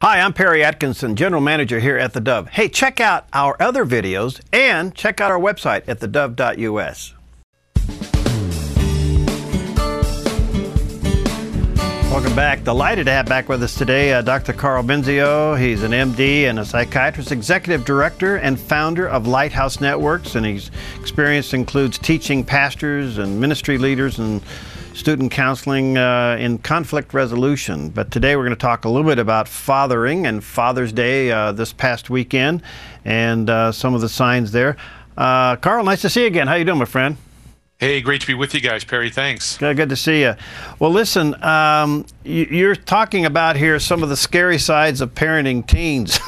Hi, I'm Perry Atkinson, General Manager here at theDove. Hey, check out our other videos and check out our website at thedove.us. Welcome back. Delighted to have back with us today Dr. Karl Benzio. He's an MD and a psychiatrist, executive director and founder of Lighthouse Networks, and his experience includes teaching pastors and ministry leaders and student counseling in conflict resolution. But today we're going to talk a little bit about fathering and Father's Day this past weekend and some of the signs there. Karl, nice to see you again. How you doing, my friend? Hey, great to be with you guys, Perry. Thanks. Good to see you. Well, listen, you're talking about here some of the scary sides of parenting teens.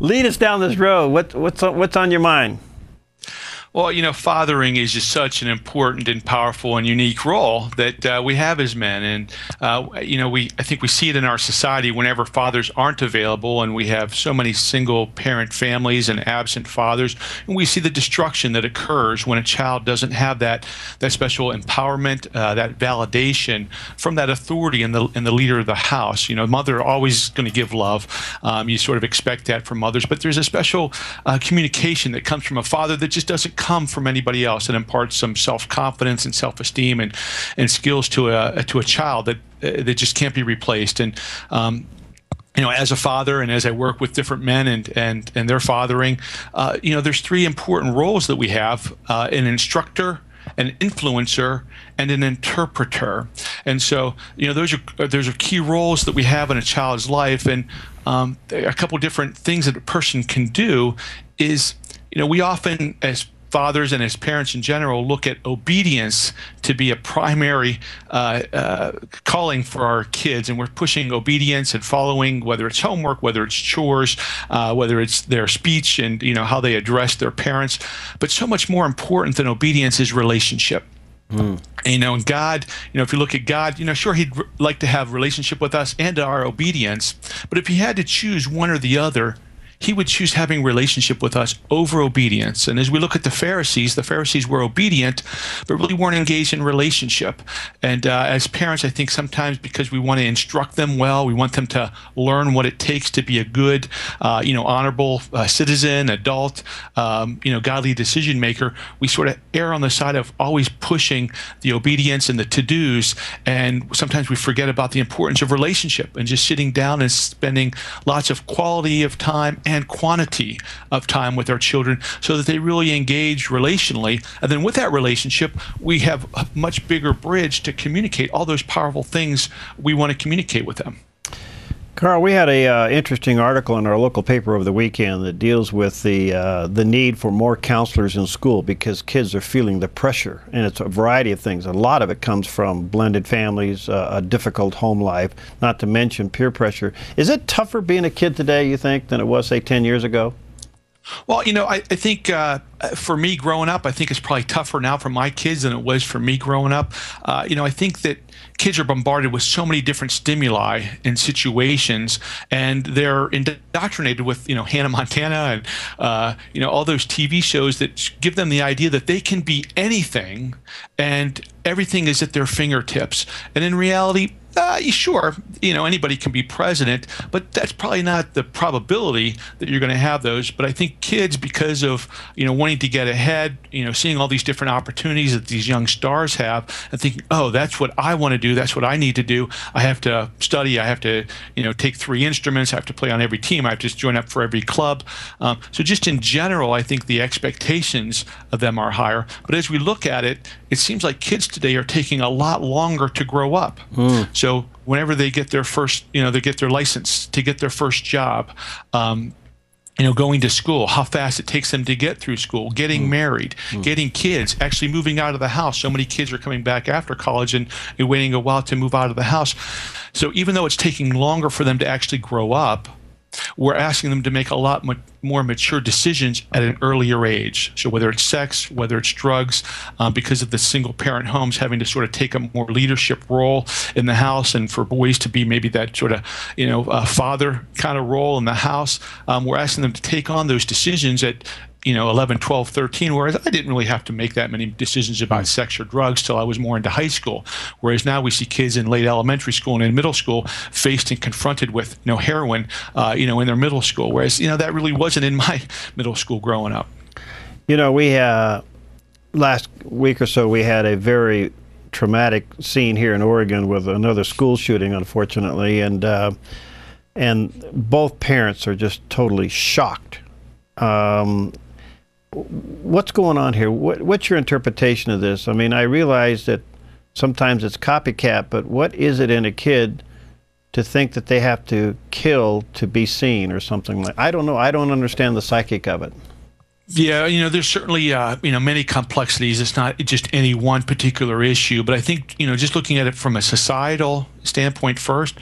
Lead us down this road. What's on your mind? Well, you know, fathering is just such an important and powerful and unique role that we have as men. And, you know, I think we see it in our society whenever fathers aren't available, and we have so many single-parent families and absent fathers. And we see the destruction that occurs when a child doesn't have that special empowerment, that validation from that authority and the leader of the house. You know, mother always going to give love. You sort of expect that from mothers. But there's a special communication that comes from a father that just doesn't come from anybody else, and imparts some self-confidence and self-esteem and skills to a child that just can't be replaced. And you know, as a father and as I work with different men and their fathering, you know, there's three important roles that we have: an instructor, an influencer, and an interpreter. And so, you know, those are key roles that we have in a child's life. And a couple different things that a person can do is, you know, we often, as fathers and as parents in general, look at obedience to be a primary calling for our kids, and we're pushing obedience and following, whether it's homework, whether it's chores, whether it's their speech and, you know, how they address their parents. But so much more important than obedience is relationship. And, you know, and God, you know, if you look at God, you know, sure, he'd like to have relationship with us and our obedience, but if he had to choose one or the other, he would choose having relationship with us over obedience. And as we look at the Pharisees were obedient, but really weren't engaged in relationship. And as parents, I think sometimes because we want to instruct them well, we want them to learn what it takes to be a good, you know, honorable citizen, adult, you know, godly decision maker, we sort of err on the side of always pushing the obedience and the to-dos. And sometimes we forget about the importance of relationship and just sitting down and spending lots of quality of time and quantity of time with our children so that they really engage relationally. And then with that relationship, we have a much bigger bridge to communicate all those powerful things we want to communicate with them. Karl, we had a interesting article in our local paper over the weekend that deals with the need for more counselors in school because kids are feeling the pressure, and it's a variety of things. A lot of it comes from blended families, a difficult home life, not to mention peer pressure. Is it tougher being a kid today, you think, than it was, say, 10 years ago? Well, you know, I think for me growing up, I think it's probably tougher now for my kids than it was for me growing up. You know, I think that kids are bombarded with so many different stimuli and situations, and they're indoctrinated with, you know, Hannah Montana and, you know, all those TV shows that give them the idea that they can be anything and everything is at their fingertips. And in reality, sure, you know, anybody can be president, but that's probably not the probability that you're going to have those. But I think kids, because of, you know, wanting to get ahead, you know, seeing all these different opportunities that these young stars have, and thinking, oh, that's what I want to do, that's what I need to do. I have to study, I have to, you know, take 3 instruments, I have to play on every team, I have to join up for every club. So just in general, I think the expectations of them are higher. But as we look at it, it seems like kids today are taking a lot longer to grow up. So whenever they get their first, you know, they get their license, to get their first job, you know, going to school, how fast it takes them to get through school, getting married, getting kids, actually moving out of the house. So many kids are coming back after college and waiting a while to move out of the house. So even though it's taking longer for them to actually grow up, we're asking them to make a lot more mature decisions at an earlier age. So whether it's sex, whether it's drugs, because of the single-parent homes having to sort of take a more leadership role in the house, and for boys to be maybe that sort of, father kind of role in the house, we're asking them to take on those decisions at 11, 12, 13, whereas I didn't really have to make that many decisions about sex or drugs till I was more into high school. Whereas now we see kids in late elementary school and in middle school faced and confronted with heroin, in their middle school. Whereas, that really wasn't in my middle school growing up. We last week or so, we had a very traumatic scene here in Oregon with another school shooting, unfortunately, and both parents are just totally shocked. What's going on here? What's your interpretation of this? I mean, I realize that sometimes it's copycat, but what is it in a kid to think that they have to kill to be seen or something like? I don't know. I don't understand the psychic of it. Yeah, there's certainly, many complexities. It's not just any one particular issue, but I think, just looking at it from a societal standpoint first,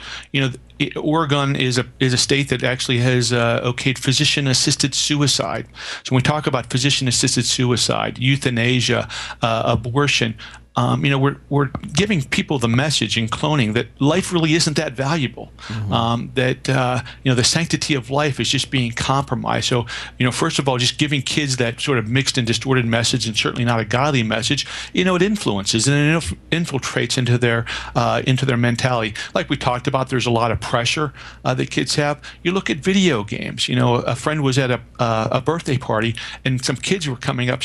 Oregon is a state that actually has okayed physician-assisted suicide. So when we talk about physician-assisted suicide, euthanasia, abortion, we're giving people the message in cloning that life really isn't that valuable. That the sanctity of life is just being compromised. So first of all, just giving kids that sort of mixed and distorted message, and certainly not a godly message, it influences and it infiltrates into their mentality. Like we talked about, there's a lot of pressure that kids have. You look at video games. A friend was at a birthday party, and some kids were coming up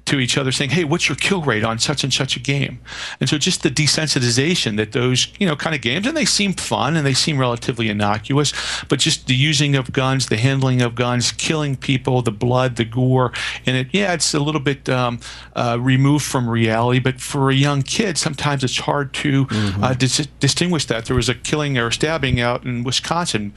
to each other saying, hey, what's your kill rate on such and such a game? And so just the desensitization that those, kind of games, and they seem fun and they seem relatively innocuous, but just the using of guns, the handling of guns, killing people, the blood, the gore, and it's a little bit removed from reality, but for a young kid, sometimes it's hard to distinguish that. There was a killing or stabbing out in Wisconsin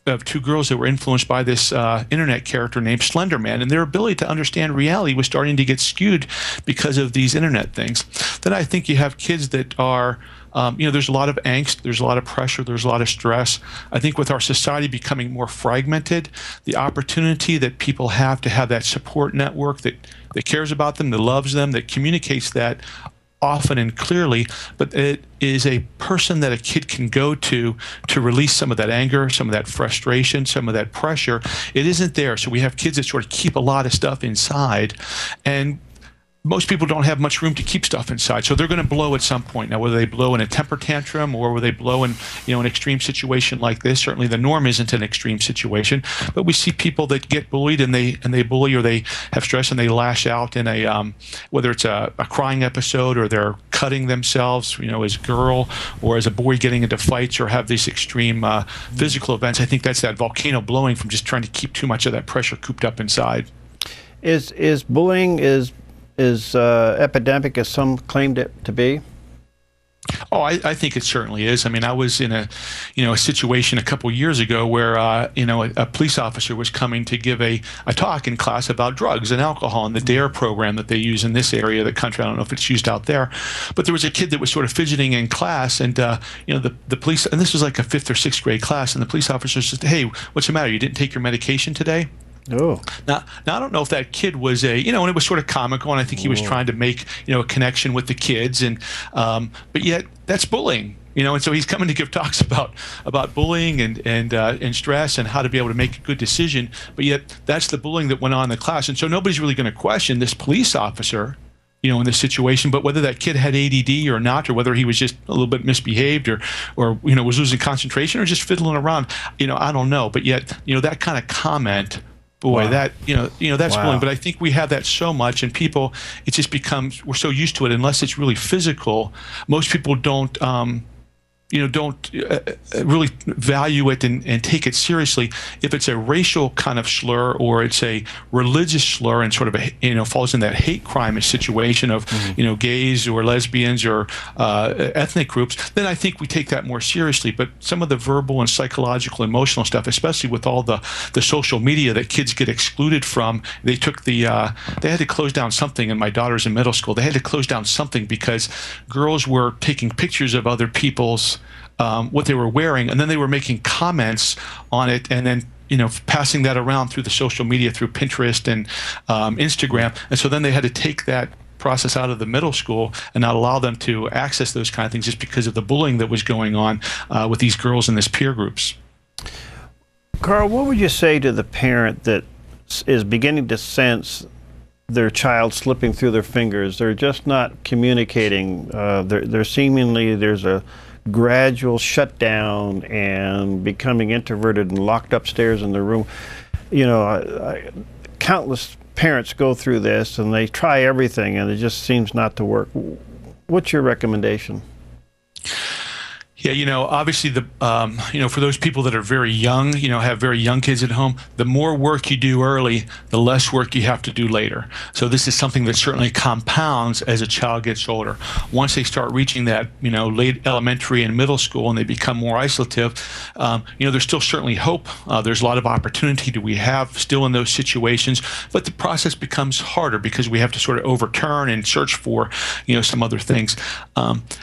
of two girls that were influenced by this internet character named Slender Man, and their ability to understand reality was starting to get skewed because of these internet things. Then I think you have kids that are, there's a lot of angst, there's a lot of pressure, there's a lot of stress. I think with our society becoming more fragmented, the opportunity that people have to have that support network that cares about them, that loves them, that communicates that often and clearly, but it is a person that a kid can go to release some of that anger, some of that frustration, some of that pressure. It isn't there. So we have kids that sort of keep a lot of stuff inside, and most people don't have much room to keep stuff inside, so they're going to blow at some point. Now, whether they blow in a temper tantrum or whether they blow in, an extreme situation like this, certainly the norm isn't an extreme situation, but we see people that get bullied and they bully, or they have stress and they lash out in a, whether it's a crying episode, or they're cutting themselves, as a girl or as a boy, getting into fights, or have these extreme physical events. I think that's that volcano blowing from just trying to keep too much of that pressure cooped up inside. Is bullying is epidemic as some claimed it to be? Oh, I think it certainly is. I mean, I was in a situation a couple years ago where, a police officer was coming to give a talk in class about drugs and alcohol and the DARE program that they use in this area of the country. I don't know if it's used out there, but there was a kid that was sort of fidgeting in class, and, the police, and this was like a 5th or 6th grade class, and the police officer said, hey, what's the matter? You didn't take your medication today? Oh. Now I don't know if that kid was and it was sort of comical, and I think he was trying to make, a connection with the kids, and but yet that's bullying, and so he's coming to give talks about bullying and stress and how to be able to make a good decision, but yet that's the bullying that went on in the class, and so nobody's really going to question this police officer, in this situation, but whether that kid had ADD or not, or whether he was just a little bit misbehaved, or was losing concentration, or just fiddling around, I don't know, but yet that kind of comment. Boy, wow. That that's wow. bullying. But I think we have that so much, and people, it just becomes, we're so used to it. Unless it's really physical, most people don't really value it and take it seriously. If it's a racial kind of slur, or it's a religious slur, and sort of falls in that hate crime situation of gays or lesbians or ethnic groups, then I think we take that more seriously. But some of the verbal and psychological, emotional stuff, especially with all the social media that kids get excluded from, they had to close down something. And my daughter's in middle school. They had to close down something because girls were taking pictures of other people's what they were wearing, and then they were making comments on it, and then passing that around through the social media, through Pinterest and Instagram. And so then they had to take that process out of the middle school and not allow them to access those kind of things just because of the bullying that was going on with these girls in these peer groups. Karl, what would you say to the parent that is beginning to sense their child slipping through their fingers? They're just not communicating. They're seemingly, there's a gradual shutdown and becoming introverted and locked upstairs in their room. Countless parents go through this and they try everything and it just seems not to work. What's your recommendation? Yeah, obviously for those people that are very young, have very young kids at home, the more work you do early, the less work you have to do later. So this is something that certainly compounds as a child gets older. Once they start reaching that, late elementary and middle school and they become more isolative, there's still certainly hope. There's a lot of opportunity that we have still in those situations, but the process becomes harder because we have to sort of overturn and search for, some other things.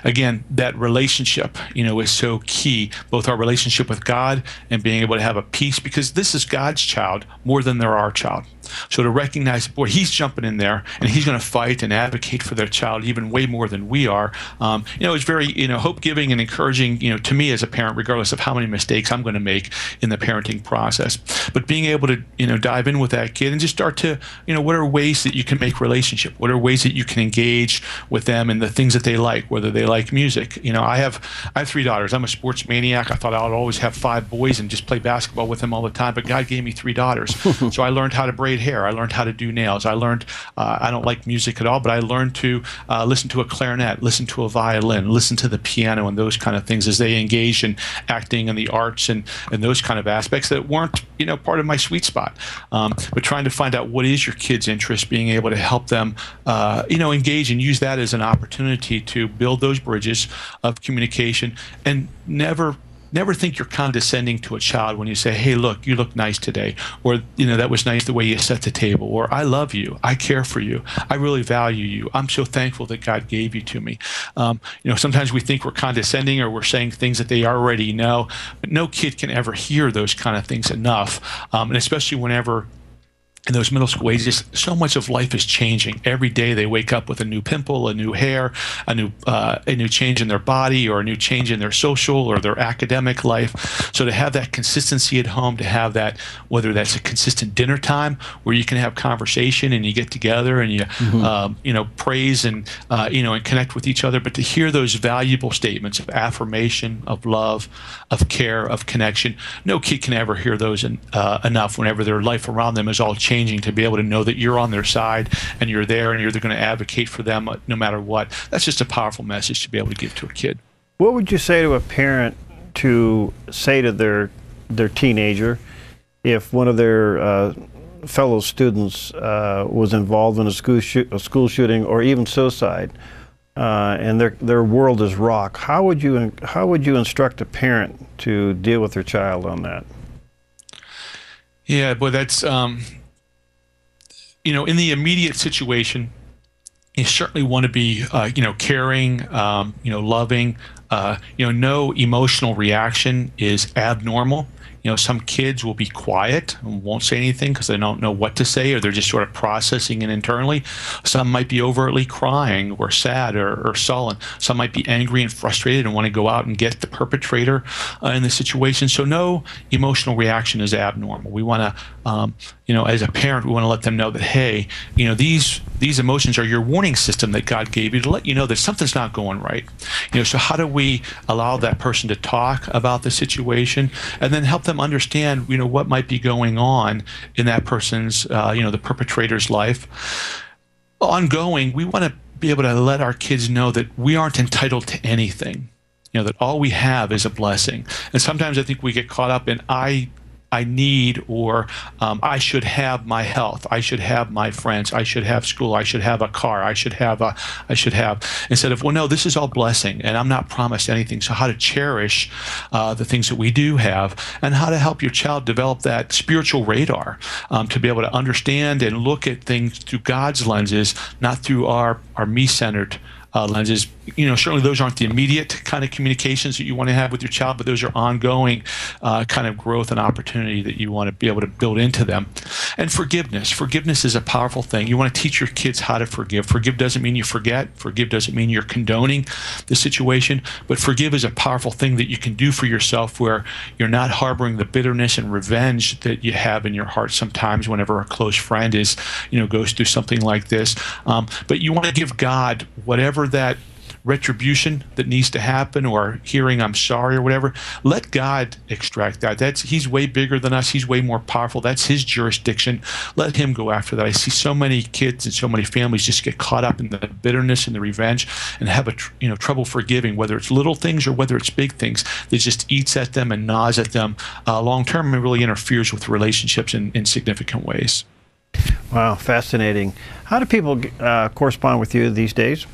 Again, that relationship, is so key, both our relationship with God and being able to have a peace, because this is God's child more than they're our child. So to recognize, boy, he's jumping in there and he's going to fight and advocate for their child even way more than we are. It's very, hope-giving and encouraging, to me as a parent, regardless of how many mistakes I'm going to make in the parenting process. But being able to, dive in with that kid and just start to, what are ways that you can make relationship? What are ways that you can engage with them and the things that they like, whether they like music? I have 3 daughters. I'm a sports maniac. I thought I would always have 5 boys and just play basketball with them all the time, but God gave me 3 daughters. So I learned how to braid hair. I learned how to do nails. I learned, I don't like music at all, but I learned to listen to a clarinet, listen to a violin, listen to the piano and those kind of things as they engaged in acting and the arts and those kind of aspects that weren't, part of my sweet spot. But trying to find out what is your kid's interest, being able to help them, engage and use that as an opportunity to build those bridges of communication, and never think you're condescending to a child when you say, hey, look, you look nice today, or, that was nice the way you set the table, or I love you, I care for you, I really value you, I'm so thankful that God gave you to me. Sometimes we think we're condescending or we're saying things that they already know, but no kid can ever hear those kind of things enough, and especially whenever in those middle school ages, so much of life is changing. Every day they wake up with a new pimple, a new hair, a new change in their body, or a new change in their social or their academic life. So to have that consistency at home, to have that, whether that's a consistent dinner time where you can have conversation and you get together and you praise and and connect with each other, but to hear those valuable statements of affirmation, of love, of care, of connection, no kid can ever hear those enough whenever their life around them is all changing, to be able to know that you're on their side and you're there and you're going to advocate for them no matter what. That's just a powerful message to be able to give to a kid. What would you say to a parent to say to their teenager if one of their fellow students was involved in a school shooting or even suicide, and their world is rocked? How would you instruct a parent to deal with their child on that? Yeah, boy, that's in the immediate situation, you certainly want to be, caring, loving. No emotional reaction is abnormal. Some kids will be quiet and won't say anything because they don't know what to say, or they're just sort of processing it internally. Some might be overtly crying or sad or sullen. Some might be angry and frustrated and want to go out and get the perpetrator in the situation. So no emotional reaction is abnormal. We want to, as a parent, we want to let them know that, hey, these emotions are your warning system that God gave you to let you know that something's not going right. So how do we allow that person to talk about the situation and then help them understand, what might be going on in that person's, the perpetrator's life. Ongoing, we want to be able to let our kids know that we aren't entitled to anything, that all we have is a blessing. And sometimes I think we get caught up in I need, or I should have my health, I should have my friends, I should have school, I should have a car, I should have, instead of, well, no, this is all blessing and I'm not promised anything. So how to cherish the things that we do have, and how to help your child develop that spiritual radar to be able to understand and look at things through God's lenses, not through our me-centered lenses. Certainly those aren't the immediate kind of communications that you want to have with your child, but those are ongoing kind of growth and opportunity that you want to be able to build into them. And forgiveness. Forgiveness is a powerful thing. You want to teach your kids how to forgive. Forgive doesn't mean you forget. Forgive doesn't mean you're condoning the situation, but forgive is a powerful thing that you can do for yourself, where you're not harboring the bitterness and revenge that you have in your heart sometimes whenever a close friend is, goes through something like this. But you want to give God whatever that retribution that needs to happen, or hearing I'm sorry or whatever. Let God extract that. He's way bigger than us. He's way more powerful. That's his jurisdiction. Let him go after that. I see so many kids and so many families just get caught up in the bitterness and the revenge and have trouble forgiving, whether it's little things or whether it's big things. That just eats at them and gnaws at them long term, and really interferes with relationships in significant ways. Wow, fascinating. How do people correspond with you these days?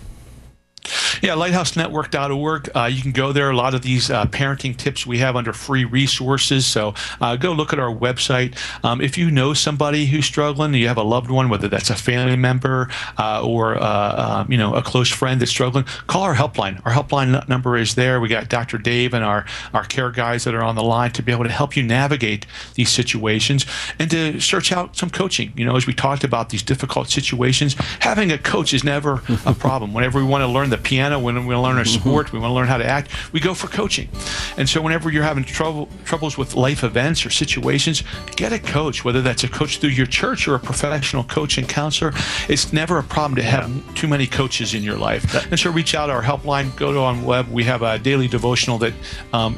Yeah, lighthousenetwork.org. You can go there. A lot of these parenting tips we have under free resources. So go look at our website. If you know somebody who's struggling, you have a loved one, whether that's a family member or a close friend that's struggling, call our helpline. Our helpline number is there. We got Dr. Dave and our care guys that are on the line to be able to help you navigate these situations and to search out some coaching. As we talked about these difficult situations, having a coach is never a problem. Whenever we want to learn the piano, when we want to learn a sport, we want to learn how to act, we go for coaching. And so whenever you're having troubles with life events or situations, get a coach, whether that's a coach through your church or a professional coach and counselor. It's never a problem to have too many coaches in your life. And so reach out our helpline, go to on web. We have a daily devotional that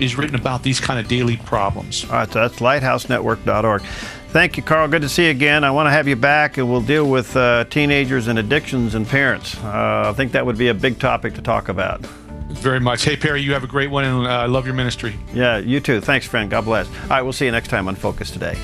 is written about these kind of daily problems. All right, so that's lighthousenetwork.org. Thank you, Karl. Good to see you again. I want to have you back, and we'll deal with teenagers and addictions and parents. I think that would be a big topic to talk about. Very much. Hey, Perry, you have a great one, and I love your ministry. Yeah, you too. Thanks, friend. God bless. All right, we'll see you next time on Focus Today.